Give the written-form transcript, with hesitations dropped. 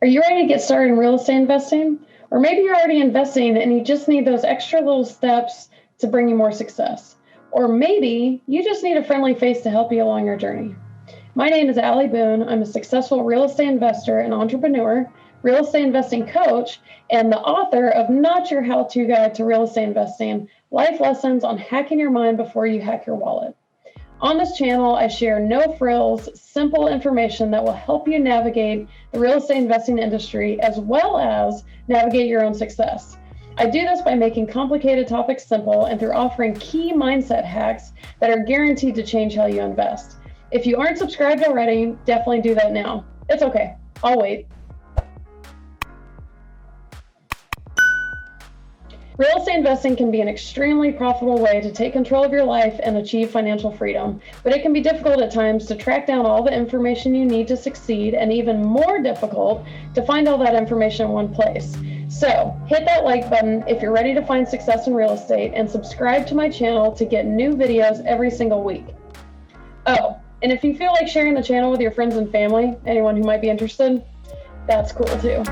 Are you ready to get started in real estate investing? Or maybe you're already investing and you just need those extra little steps to bring you more success. Or maybe you just need a friendly face to help you along your journey. My name is Ali Boone. I'm a successful real estate investor and entrepreneur, real estate investing coach, and the author of Not Your How-To Guide to Real Estate Investing, Life Lessons on Hacking Your Mind Before You Hack Your Wallet. On this channel, I share no-frills, simple information that will help you navigate the real estate investing industry as well as navigate your own success. I do this by making complicated topics simple and through offering key mindset hacks that are guaranteed to change how you invest. If you aren't subscribed already, definitely do that now. It's okay, I'll wait. Real estate investing can be an extremely profitable way to take control of your life and achieve financial freedom, but it can be difficult at times to track down all the information you need to succeed, and even more difficult to find all that information in one place. So hit that like button if you're ready to find success in real estate, and subscribe to my channel to get new videos every single week. Oh, and if you feel like sharing the channel with your friends and family, anyone who might be interested, that's cool too.